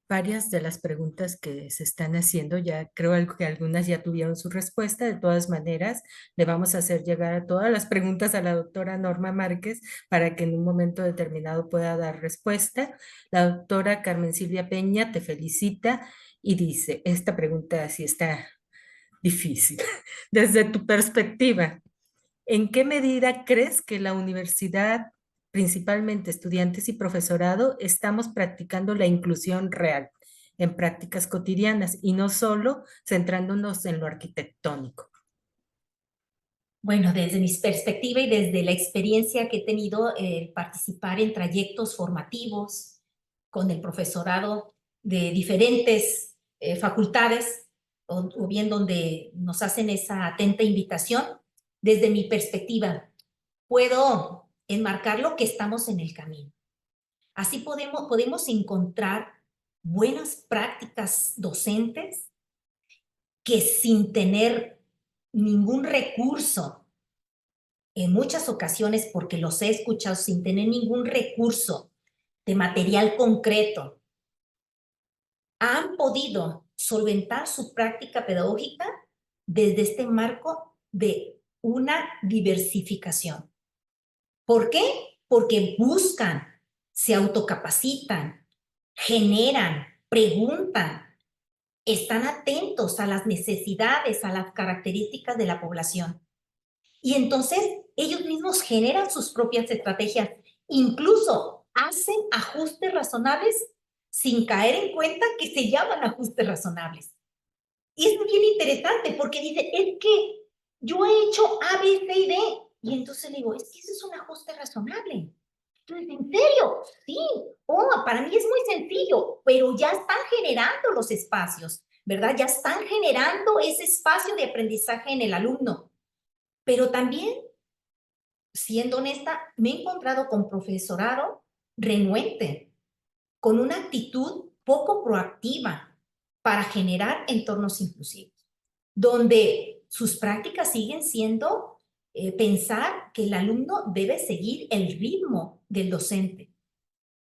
Varias de las preguntas que se están haciendo, ya creo que algunas ya tuvieron su respuesta. De todas maneras, le vamos a hacer llegar a todas las preguntas a la doctora Norma Márquez para que en un momento determinado pueda dar respuesta. La doctora Carmen Silvia Peña te felicita y dice, esta pregunta sí está difícil. Desde tu perspectiva, ¿en qué medida crees que la universidad, principalmente estudiantes y profesorado, estamos practicando la inclusión real en prácticas cotidianas y no solo centrándonos en lo arquitectónico? Bueno, desde mi perspectiva y desde la experiencia que he tenido participar en trayectos formativos con el profesorado de diferentes facultades o bien donde nos hacen esa atenta invitación, desde mi perspectiva puedo enmarcarlo que estamos en el camino. Así podemos encontrar buenas prácticas docentes que sin tener ningún recurso, en muchas ocasiones, porque los he escuchado sin tener ningún recurso de material concreto, han podido solventar su práctica pedagógica desde este marco de una diversificación. ¿Por qué? Porque buscan, se autocapacitan, generan, preguntan, están atentos a las necesidades, a las características de la población. Y entonces ellos mismos generan sus propias estrategias, incluso hacen ajustes razonables sin caer en cuenta que se llaman ajustes razonables. Y es bien interesante porque dice, es que yo he hecho A, B, C y D. Y entonces le digo, es que eso es un ajuste razonable. Entonces, ¿en serio? Sí. Oh, para mí es muy sencillo, pero ya están generando los espacios, ¿verdad? Ya están generando ese espacio de aprendizaje en el alumno. Pero también, siendo honesta, me he encontrado con profesorado renuente, con una actitud poco proactiva para generar entornos inclusivos, donde sus prácticas siguen siendo pensar que el alumno debe seguir el ritmo del docente.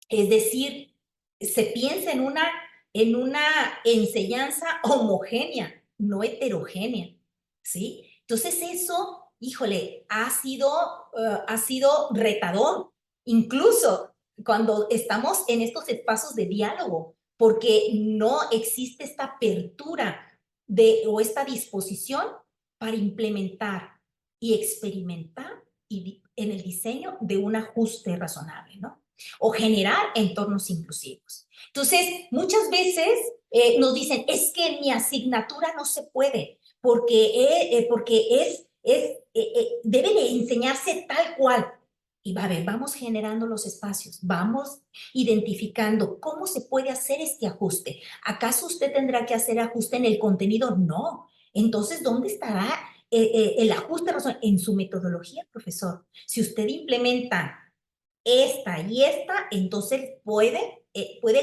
Es decir, se piensa en una enseñanza homogénea, no heterogénea, ¿sí? Entonces eso, híjole, ha sido retador, incluso cuando estamos en estos espacios de diálogo, porque no existe esta apertura o esta disposición para implementar y experimentar en el diseño de un ajuste razonable, ¿no? O generar entornos inclusivos. Entonces, muchas veces nos dicen, es que mi asignatura no se puede, porque debe de enseñarse tal cual. Y va a ver, vamos generando los espacios, vamos identificando cómo se puede hacer este ajuste. ¿Acaso usted tendrá que hacer ajuste en el contenido? No. Entonces, ¿dónde estará el ajuste en su metodología, profesor? Si usted implementa esta y esta, entonces puede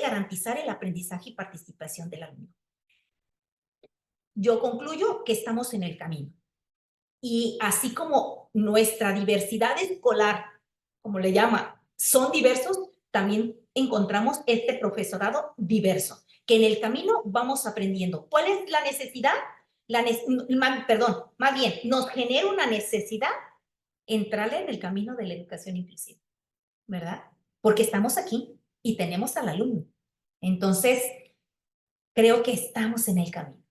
garantizar el aprendizaje y participación del alumno. Yo concluyo que estamos en el camino. Y así como nuestra diversidad escolar, como le llama, son diversos, también encontramos este profesorado diverso, que en el camino vamos aprendiendo. ¿Cuál es la necesidad? Perdón, más bien, nos genera una necesidad entrarle en el camino de la educación inclusiva, ¿verdad? Porque estamos aquí y tenemos al alumno. Entonces, creo que estamos en el camino.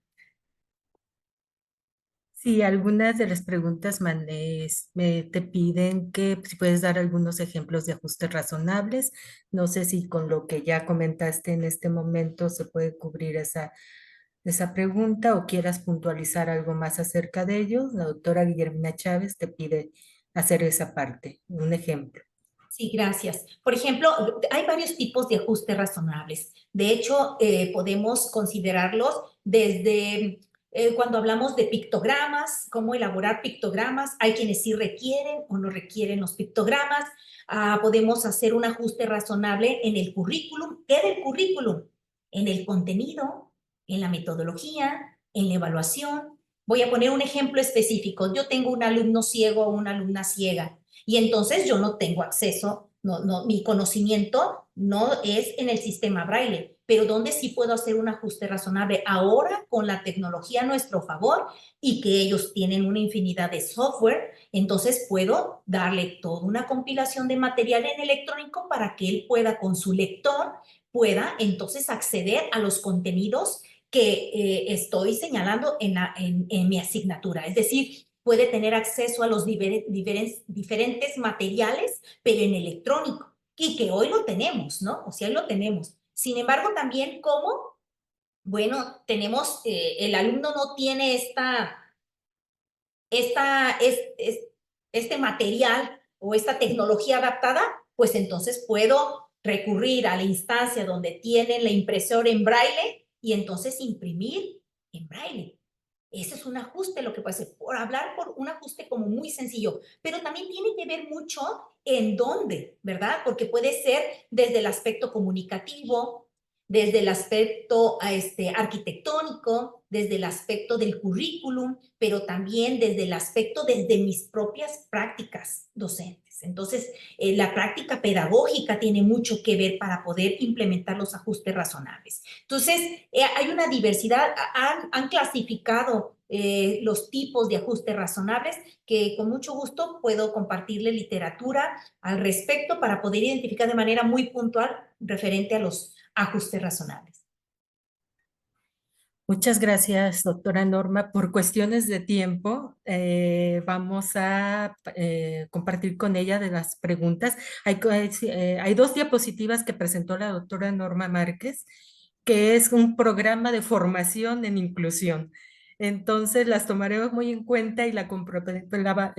Sí, algunas de las preguntas te piden que si puedes dar algunos ejemplos de ajustes razonables. No sé si con lo que ya comentaste en este momento se puede cubrir esa pregunta o quieras puntualizar algo más acerca de ellos. La doctora Guillermina Chávez te pide hacer esa parte, un ejemplo. Sí, gracias. Por ejemplo, hay varios tipos de ajustes razonables. De hecho, podemos considerarlos desde cuando hablamos de pictogramas, cómo elaborar pictogramas. Hay quienes sí requieren o no requieren los pictogramas. Podemos hacer un ajuste razonable en el currículum. ¿Qué del currículum? En el contenido, en la metodología, en la evaluación. Voy a poner un ejemplo específico. Yo tengo un alumno ciego o una alumna ciega y entonces yo no tengo acceso, mi conocimiento no es en el sistema braille, pero donde sí puedo hacer un ajuste razonable ahora con la tecnología a nuestro favor y que ellos tienen una infinidad de software, entonces puedo darle toda una compilación de material en electrónico para que él pueda con su lector, pueda entonces acceder a los contenidos que estoy señalando en mi asignatura. Es decir, puede tener acceso a los diferentes materiales, pero en electrónico, y que hoy lo tenemos, ¿no? O sea, hoy lo tenemos. Sin embargo, también como, bueno, tenemos, el alumno no tiene este material o esta tecnología adaptada, pues entonces puedo recurrir a la instancia donde tienen la impresora en braille y entonces imprimir en braille. Ese es un ajuste, lo que puede ser, por hablar por un ajuste como muy sencillo, pero también tiene que ver mucho en dónde, ¿verdad? Porque puede ser desde el aspecto comunicativo, desde el aspecto arquitectónico, desde el aspecto del currículum, pero también desde el aspecto desde mis propias prácticas docentes. Entonces, la práctica pedagógica tiene mucho que ver para poder implementar los ajustes razonables. Entonces, hay una diversidad, han clasificado los tipos de ajustes razonables que con mucho gusto puedo compartirle literatura al respecto para poder identificar de manera muy puntual referente a los ajustes razonables. Muchas gracias, doctora Norma. Por cuestiones de tiempo, vamos a compartir con ella de las preguntas. Hay dos diapositivas que presentó la doctora Norma Márquez, que es un programa de formación en inclusión. Entonces, las tomaremos muy en cuenta y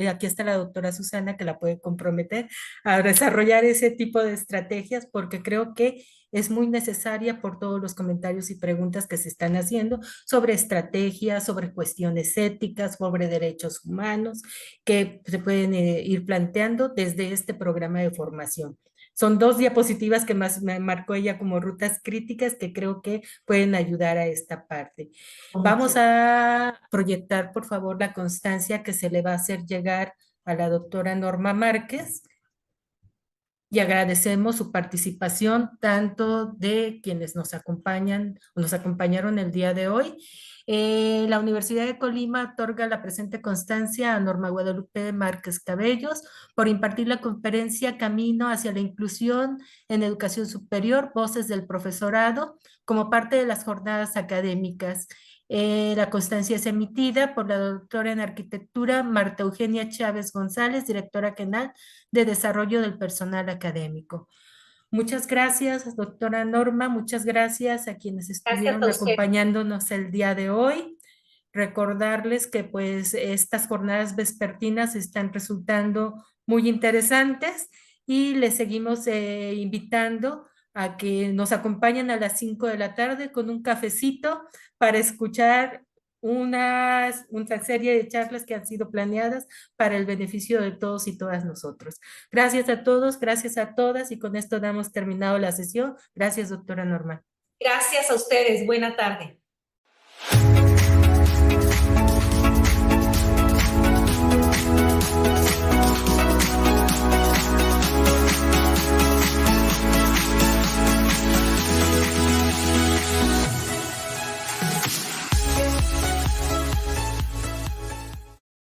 aquí está la doctora Susana que la puede comprometer a desarrollar ese tipo de estrategias porque creo que es muy necesaria por todos los comentarios y preguntas que se están haciendo sobre estrategias, sobre cuestiones éticas, sobre derechos humanos, que se pueden ir planteando desde este programa de formación. Son dos diapositivas que más me marcó ella como rutas críticas que creo que pueden ayudar a esta parte. Vamos a proyectar, por favor, la constancia que se le va a hacer llegar a la doctora Norma Márquez y agradecemos su participación tanto de quienes nos acompañan o nos acompañaron el día de hoy. La Universidad de Colima otorga la presente constancia a Norma Guadalupe Márquez Cabellos por impartir la conferencia Camino hacia la Inclusión en Educación Superior, Voces del Profesorado, como parte de las jornadas académicas. La constancia es emitida por la doctora en arquitectura Marta Eugenia Chávez González, directora general de Desarrollo del Personal Académico. Muchas gracias, doctora Norma, muchas gracias a quienes Gracias estuvieron a usted. acompañándonos el día de hoy. Recordarles que pues estas jornadas vespertinas están resultando muy interesantes y les seguimos invitando a que nos acompañen a las 5 de la tarde con un cafecito para escuchar una serie de charlas que han sido planeadas para el beneficio de todos y todas nosotros. Gracias a todos, gracias a todas y con esto damos terminado la sesión. Gracias, doctora Norma. Gracias a ustedes. Buena tarde.